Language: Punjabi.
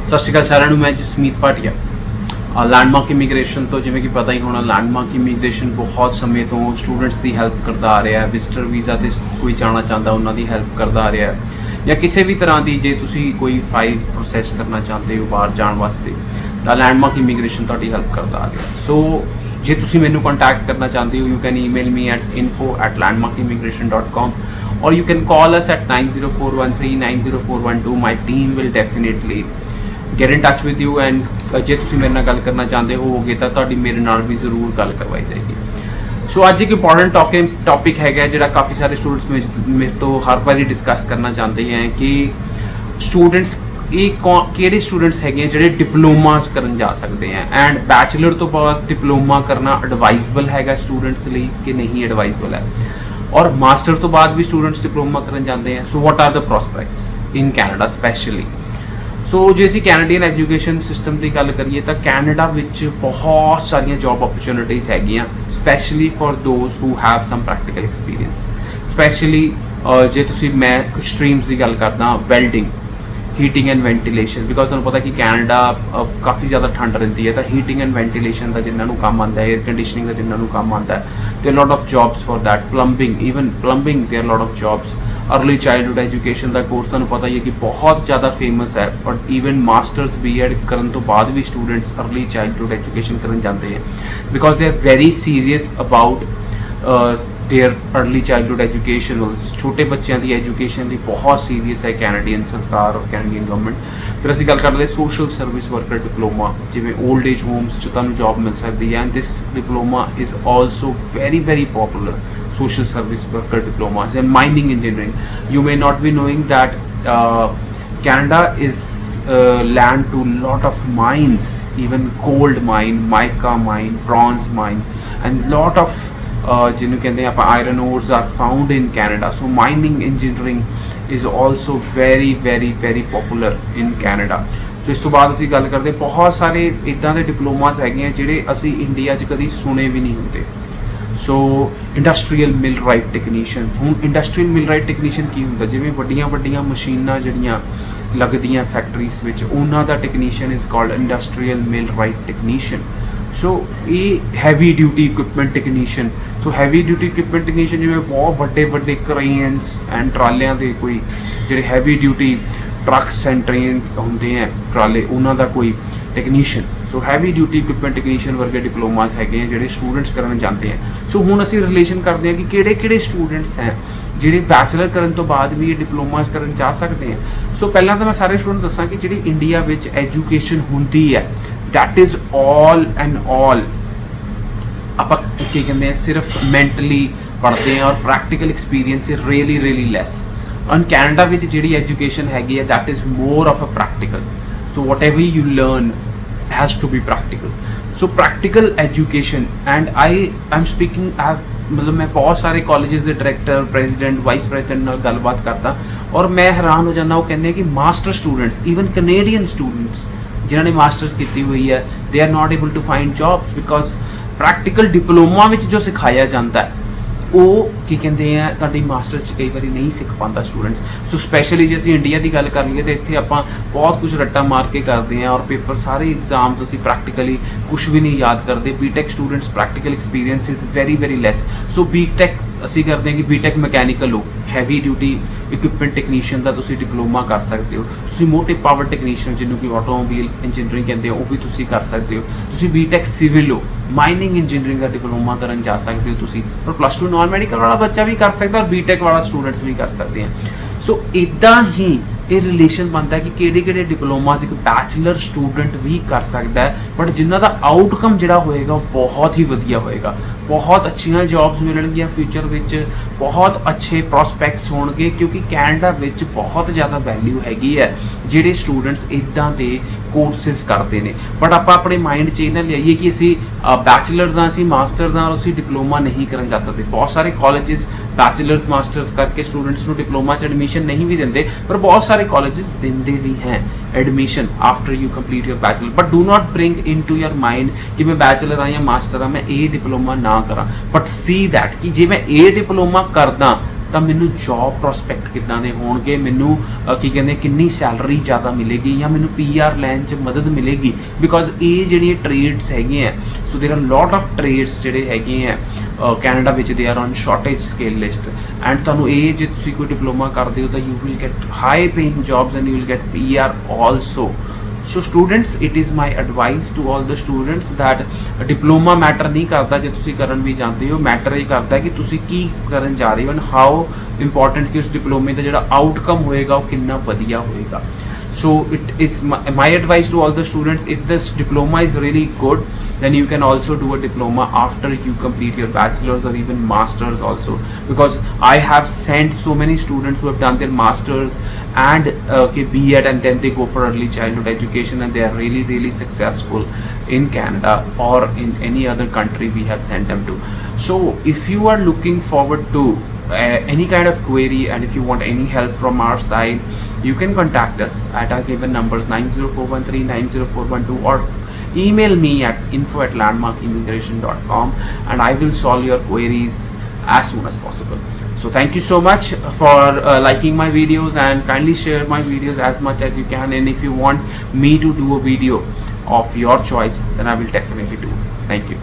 ਸਤਿ ਸ਼੍ਰੀ ਅਕਾਲ ਸਾਰਿਆਂ ਨੂੰ। ਮੈਂ ਜਸਮੀਤ ਭਾਟੀਆ ਲੈਂਡਮਾਰਕ ਇਮੀਗ੍ਰੇਸ਼ਨ ਤੋਂ। ਜਿਵੇਂ ਕਿ ਪਤਾ ਹੀ ਹੋਣਾ, ਲੈਂਡਮਾਰਕ ਇਮੀਗ੍ਰੇਸ਼ਨ ਬਹੁਤ ਸਮੇਂ ਤੋਂ ਸਟੂਡੈਂਟਸ ਦੀ ਹੈਲਪ ਕਰਦਾ ਆ ਰਿਹਾ ਹੈ। ਵਿਜ਼ਟਰ ਵੀਜ਼ਾ 'ਤੇ ਕੋਈ ਜਾਣਾ ਚਾਹੁੰਦਾ ਉਹਨਾਂ ਦੀ ਹੈਲਪ ਕਰਦਾ ਆ ਰਿਹਾ ਹੈ, ਜਾਂ ਕਿਸੇ ਵੀ ਤਰ੍ਹਾਂ ਦੀ ਜੇ ਤੁਸੀਂ ਕੋਈ ਫਾਈਲ ਪ੍ਰੋਸੈਸ ਕਰਨਾ ਚਾਹੁੰਦੇ ਹੋ ਬਾਹਰ ਜਾਣ ਵਾਸਤੇ, ਤਾਂ ਲੈਂਡਮਾਰਕ ਇਮੀਗ੍ਰੇਸ਼ਨ ਤੁਹਾਡੀ ਹੈਲਪ ਕਰਦਾ ਆ ਰਿਹਾ। ਸੋ ਜੇ ਤੁਸੀਂ ਮੈਨੂੰ ਕੰਟੈਕਟ ਕਰਨਾ ਚਾਹੁੰਦੇ ਹੋ, you can email me at info@landmarkimmigration.com or you can call us at 9041390412. My team will definitely get in touch with you, and ਜੇ ਤੁਸੀਂ ਮੇਰੇ ਨਾਲ ਗੱਲ ਕਰਨਾ ਚਾਹੁੰਦੇ ਹੋਵੋਗੇ ਤਾਂ ਤੁਹਾਡੀ ਮੇਰੇ ਨਾਲ ਵੀ ਜ਼ਰੂਰ ਗੱਲ ਕਰਵਾਈ ਜਾਏਗੀ। ਸੋ ਅੱਜ ਇੱਕ ਇੰਪੋਰਟੈਂਟ ਟੌਪਿਕ ਹੈਗਾ ਜਿਹੜਾ ਕਾਫੀ ਸਾਰੇ ਸਟੂਡੈਂਟਸ ਮੇਰੇ ਤੋਂ ਹਰ ਵਾਰੀ ਡਿਸਕਸ ਕਰਨਾ ਚਾਹੁੰਦੇ ਹੈ ਕਿ ਸਟੂਡੈਂਟਸ ਕਿਹੜੇ ਸਟੂਡੈਂਟਸ ਹੈਗੇ ਜਿਹੜੇ ਡਿਪਲੋਮਾਸ ਕਰਨ ਜਾ ਸਕਦੇ ਆ, ਐਂਡ ਬੈਚਲਰ ਤੋਂ ਬਾਅਦ ਡਿਪਲੋਮਾ ਕਰਨਾ ਐਡਵਾਈਜ਼ਬਲ ਹੈਗਾ ਸਟੂਡੈਂਟਸ ਲਈ ਕਿ ਨਹੀਂ ਐਡਵਾਈਜ਼ਬਲ ਹੈ, ਔਰ ਮਾਸਟਰ ਤੋਂ ਬਾਅਦ ਵੀ ਸਟੂਡੈਂਟਸ ਡਿਪਲੋਮਾ ਕਰਨ ਜਾਂਦੇ ਆ। So what are the prospects in Canada specially. So ਜੇ ਅਸੀਂ ਕੈਨੇਡੀਅਨ ਐਜੂਕੇਸ਼ਨ ਸਿਸਟਮ ਦੀ ਗੱਲ ਕਰੀਏ ਤਾਂ ਕੈਨੇਡਾ ਵਿੱਚ ਬਹੁਤ ਸਾਰੀਆਂ ਜੌਬ ਓਪਰਚੁਨਿਟੀਜ਼ ਹੈਗੀਆਂ, specially for those who have some practical experience. Specially ਜੇ ਤੁਸੀਂ, ਮੈਂ ਕੁਝ ਸਟਰੀਮਸ ਦੀ ਗੱਲ ਕਰਦਾ, welding, heating and ventilation, because ਤੁਹਾਨੂੰ ਪਤਾ ਕਿ ਕੈਨੇਡਾ ਕਾਫੀ ਜ਼ਿਆਦਾ ਠੰਡ ਰਹਿੰਦੀ ਹੈ, ਤਾਂ ਹੀਟਿੰਗ ਐਂਡ ਵੈਂਟੀਲੇਸ਼ਨ ਦਾ ਜਿਨ੍ਹਾਂ ਨੂੰ ਕੰਮ ਆਉਂਦਾ ਹੈ, ਏਅਰ ਕੰਡੀਸ਼ਨਿੰਗ ਦਾ ਜਿਨ੍ਹਾਂ ਨੂੰ ਕੰਮ ਆਉਂਦਾ ਹੈ, ਤੇ lot of jobs for that. Plumbing, even plumbing there lot of jobs. Early childhood education का कोर्स तुहानूं पता ही है कि बहुत ज़्यादा फेमस है, बट ईवन मास्टर्स B.Ed करन तो बाद भी स्टूडेंट्स अर्ली चाइल्डहुड एजुकेशन करन जाते हैं, because they are very serious about their early childhood education. छोटे बच्चों की एजुकेशन भी बहुत सीरीयस है कैनेडियन सरकार और कैनेडियन गवर्नमेंट। फिर असीं गल करदे सोशल सर्विस वर्कर डिप्लोमा, जिवें ओल्ड एज होम्स 'च तुहानूं जॉब मिल सकती है, and this diploma is also very very popular. Social service worker diplomas and mining engineering. You may not be knowing that Canada is land to lot of mines, even gold mine, mica mine, bronze mine, and lot of ਜਿਹਨੂੰ ਕਹਿੰਦੇ ਆਪਾਂ iron ores are found in Canada. So mining engineering is also very very very popular in Canada. ਸੋ ਇਸ ਤੋਂ ਬਾਅਦ ਅਸੀਂ ਗੱਲ ਕਰਦੇ ਬਹੁਤ ਸਾਰੇ ਇੱਦਾਂ ਦੇ ਡਿਪਲੋਮਾਸ ਹੈਗੇ ਆ ਜਿਹੜੇ ਅਸੀਂ ਇੰਡੀਆ 'ਚ ਕਦੀ ਸੁਣੇ ਵੀ ਨਹੀਂ ਹੁੰਦੇ। ਸੋ ਇੰਡਸਟਰੀਅਲ ਮਿਲ ਰਾਈਟ ਟੈਕਨੀਸ਼ੀਅਨ। ਹੁਣ ਇੰਡਸਟਰੀਅਲ ਮਿਲ ਰਾਈਟ ਟੈਕਨੀਸ਼ੀਅਨ ਕੀ ਹੁੰਦਾ? ਜਿਵੇਂ ਵੱਡੀਆਂ ਵੱਡੀਆਂ ਮਸ਼ੀਨਾਂ ਜਿਹੜੀਆਂ ਲੱਗਦੀਆਂ ਫੈਕਟਰੀਜ਼ ਵਿੱਚ, ਉਹਨਾਂ ਦਾ technician is called industrial millwright technician. So ਇਹ heavy duty equipment technician. So heavy duty equipment technician ਜਿਵੇਂ ਬਹੁਤ ਵੱਡੇ ਵੱਡੇ ਕ੍ਰੇਨਸ ਐਂਡ ਟਰਾਲਿਆਂ ਦੇ ਕੋਈ ਜਿਹੜੇ heavy duty trucks and train ਹੁੰਦੇ ਹੈ ਟਰਾਲੇ, ਉਹਨਾਂ ਦਾ ਕੋਈ technician. So heavy duty equipment technician ਵਰਗੇ ਡਿਪਲੋਮਾਸ ਹੈਗੇ ਆ ਜਿਹੜੇ ਸਟੂਡੈਂਟਸ ਕਰਨ ਜਾਂਦੇ ਆ। ਸੋ ਹੁਣ ਅਸੀਂ ਰਿਲੇਸ਼ਨ ਕਰਦੇ ਹਾਂ ਕਿ ਕਿਹੜੇ ਕਿਹੜੇ ਸਟੂਡੈਂਟਸ ਹੈ ਜਿਹੜੇ ਬੈਚਲਰ ਕਰਨ ਤੋਂ ਬਾਅਦ ਵੀ ਇਹ ਡਿਪਲੋਮਾਸ ਕਰਨ ਜਾ ਸਕਦੇ ਆ। ਸੋ ਪਹਿਲਾਂ ਤਾਂ ਮੈਂ ਸਾਰੇ ਸਟੂਡੈਂਟ ਦੱਸਾਂ ਕਿ ਜਿਹੜੀ ਇੰਡੀਆ ਵਿੱਚ ਐਜੂਕੇਸ਼ਨ ਹੁੰਦੀ ਹੈ, that is all and all ਆਪਾਂ ਕੀ ਕਹਿੰਦੇ ਆ, ਸਿਰਫ ਮੈਂਟਲੀ ਪੜ੍ਹਦੇ ਹਾਂ, ਔਰ practical experience is really really less. ਔਰ ਕੈਨੇਡਾ ਵਿੱਚ ਜਿਹੜੀ ਐਜੂਕੇਸ਼ਨ ਹੈਗੀ ਹੈ, that is more of a practical. So whatever you learn has to be practical. So practical education, and I'm speaking, मतलब मैं बहुत सारे कॉलेजेस ਦੇ डायरेक्टर, प्रेजिडेंट, वाइस प्रेजिडेंट ਨਾਲ ਗੱਲਬਾਤ ਕਰਦਾ, ਔਰ ਮੈਂ ਹੈਰਾਨ ਹੋ ਜਾਂਦਾ। ਉਹ ਕਹਿੰਦੇ ਕਿ master students, even Canadian students ਜਿਨ੍ਹਾਂ ਨੇ ਮਾਸਟਰਸ ਕੀਤੀ ਹੋਈ ਹੈ, they are not able to find jobs because practical diploma ਵਿੱਚ ਜੋ ਸਿਖਾਇਆ ਜਾਂਦਾ ਹੈ ਉਹ ਕੀ ਕਹਿੰਦੇ ਆ ਤੁਹਾਡੀ ਮਾਸਟਰਸ 'ਚ ਕਈ ਵਾਰੀ ਨਹੀਂ ਸਿੱਖ ਪਾਉਂਦਾ ਸਟੂਡੈਂਟਸ। ਸੋ ਸਪੈਸ਼ਲੀ ਜੇ ਅਸੀਂ ਇੰਡੀਆ ਦੀ ਗੱਲ ਕਰ ਲਈਏ ਤਾਂ ਇੱਥੇ ਆਪਾਂ ਬਹੁਤ ਕੁਝ ਰੱਟਾ ਮਾਰ ਕੇ ਕਰਦੇ ਹਾਂ, ਔਰ ਪੇਪਰ ਸਾਰੇ ਐਗਜ਼ਾਮਸ ਅਸੀਂ ਪ੍ਰੈਕਟੀਕਲੀ ਕੁਝ ਵੀ ਨਹੀਂ ਯਾਦ ਕਰਦੇ। B Tech students practical experience is very very less. So B Tech ਅਸੀਂ ਕਰਦੇ ਹਾਂ ਕਿ ਬੀਟੈਕ ਮਕੈਨੀਕਲ ਹੋ, ਹੈਵੀ ਡਿਊਟੀ ਇਕੁਇਪਮੈਂਟ ਟੈਕਨੀਸ਼ੀਅਨ ਦਾ ਤੁਸੀਂ ਡਿਪਲੋਮਾ ਕਰ ਸਕਦੇ ਹੋ। ਤੁਸੀਂ ਮੋਟੇ ਪਾਵਰ ਟੈਕਨੀਸ਼ੀਅਨ ਜਿਹਨੂੰ ਕਿ ਆਟੋਮੋਬਾਈਲ ਇੰਜੀਨੀਅਰਿੰਗ ਕਹਿੰਦੇ ਹੋ, ਉਹ ਵੀ ਤੁਸੀਂ ਕਰ ਸਕਦੇ ਹੋ। ਤੁਸੀਂ ਬੀਟੈਕ ਸਿਵਲ ਹੋ, ਮਾਈਨਿੰਗ ਇੰਜੀਨੀਅਰਿੰਗ ਦਾ ਡਿਪਲੋਮਾ ਕਰਨ ਜਾ ਸਕਦੇ ਹੋ ਤੁਸੀਂ, ਔਰ ਪਲੱਸ 2 ਨਾਨ ਮੈਡੀਕਲ ਵਾਲਾ ਬੱਚਾ ਵੀ ਕਰ ਸਕਦਾ, ਔਰ ਬੀਟੈਕ ਵਾਲਾ ਸਟੂਡੈਂਟਸ ਵੀ ਕਰ ਸਕਦੇ ਆ। ਸੋ ਇੱਦਾਂ ਹੀ ਇਹ ਰਿਲੇਸ਼ਨ ਬਣਦਾ ਕਿ ਕਿਹੜੇ ਕਿਹੜੇ ਡਿਪਲੋਮਾਸ ਇੱਕ ਬੈਚਲਰ ਸਟੂਡੈਂਟ ਵੀ ਕਰ ਸਕਦਾ ਹੈ, ਬਟ ਜਿਨ੍ਹਾਂ ਦਾ ਆਊਟਕਮ ਜਿਹੜਾ ਹੋਏਗਾ ਉਹ ਬਹੁਤ ਹੀ ਵਧੀਆ ਹੋਏਗਾ। ਬਹੁਤ ਅੱਛੀਆਂ ਜੌਬਸ ਮਿਲਣਗੀਆਂ ਫਿਊਚਰ ਵਿੱਚ, ਬਹੁਤ ਅੱਛੇ ਪ੍ਰੋਸਪੈਕਟਸ ਹੋਣਗੇ, ਕਿਉਂਕਿ ਕੈਨੇਡਾ ਵਿੱਚ ਬਹੁਤ ਜ਼ਿਆਦਾ ਵੈਲਿਊ ਹੈਗੀ ਹੈ ਜਿਹੜੇ ਸਟੂਡੈਂਟਸ ਇੱਦਾਂ ਦੇ ਕੋਰਸਿਸ ਕਰਦੇ ਨੇ। ਬਟ ਆਪਾਂ ਆਪਣੇ ਮਾਈਂਡ 'ਚ ਇਹ ਨਾ ਲਿਆਈਏ ਕਿ ਅਸੀਂ ਬੈਚਲਰਸ ਹਾਂ, ਅਸੀਂ ਮਾਸਟਰਸ ਹਾਂ, ਔਰ ਅਸੀਂ ਡਿਪਲੋਮਾ ਨਹੀਂ ਕਰਨ ਜਾ ਸਕਦੇ। ਬਹੁਤ ਸਾਰੇ ਕਾਲਜਿਸ ਬੈਚਲਰਸ ਮਾਸਟਰਸ ਕਰਕੇ ਸਟੂਡੈਂਟਸ ਨੂੰ ਡਿਪਲੋਮਾ 'ਚ ਐਡਮਿਸ਼ਨ ਨਹੀਂ ਵੀ ਦਿੰਦੇ, ਪਰ ਬਹੁਤ ਸਾਰੇ ਕਾਲਜਿਸ ਦਿੰਦੇ ਵੀ ਹੈ admission after you complete your bachelor. But do not bring into your mind कि मैं बैचलर हाँ या मास्टर हाँ, मैं ये डिप्लोमा ना करा, बट सी दैट कि जे मैं ये डिप्लोमा करदा ਤਾਂ ਮੈਨੂੰ ਜੌਬ ਪ੍ਰੋਸਪੈਕਟ ਕਿੱਦਾਂ ਦੇ ਹੋਣਗੇ, ਮੈਨੂੰ ਕੀ ਕਹਿੰਦੇ ਕਿੰਨੀ ਸੈਲਰੀ ਜ਼ਿਆਦਾ ਮਿਲੇਗੀ ਜਾਂ ਮੈਨੂੰ PR ਲੈਣ 'ਚ ਮਦਦ ਮਿਲੇਗੀ। ਬਿਕੋਜ਼ ਇਹ ਜਿਹੜੀਆਂ ਟ੍ਰੇਡਸ ਹੈਗੀਆਂ, ਸੋ ਦੇਰ ਆਰ ਲੋਟ ਆਫ ਟ੍ਰੇਡਸ ਜਿਹੜੇ ਹੈਗੇ ਆ ਕੈਨੇਡਾ ਵਿੱਚ, they are on shortage skill list. And ਤੁਹਾਨੂੰ ਇਹ ਜੇ ਤੁਸੀਂ ਕੋਈ ਡਿਪਲੋਮਾ ਕਰਦੇ ਹੋ ਤਾਂ you will get high paying jobs and you will get PR also. So students, it is my advice to all the students that diploma matter ਨਹੀਂ ਕਰਦਾ ਜੇ ਤੁਸੀਂ ਕਰਨ ਵੀ ਜਾਂਦੇ ਹੋ, ਮੈਟਰ ਇਹ ਕਰਦਾ ਕਿ ਤੁਸੀਂ ਕੀ ਕਰਨ ਜਾ ਰਹੇ ਹੋ ਐਂਡ ਹਾਊ ਇੰਪੋਰਟੈਂਟ ਕਿ ਉਸ ਡਿਪਲੋਮੇ ਦਾ ਜਿਹੜਾ ਆਊਟਕਮ ਹੋਏਗਾ ਉਹ ਕਿੰਨਾ ਵਧੀਆ ਹੋਏਗਾ। So it is my advice to all the students, if this diploma is really good, then you can also do a diploma after you complete your bachelor's or even master's also, because I have sent so many students who have done their master's and B.Ed and then they go for early childhood education and they are really successful in Canada or in any other country we have sent them to. So if you are looking forward to any kind of query and if you want any help from our side, you can contact us at our given numbers 90413 90412 or email me at info@landmarkimmigration.com and I will solve your queries as soon as possible. So thank you so much for liking my videos and kindly share my videos as much as you can, and if you want me to do a video of your choice then I will definitely do. Thank you.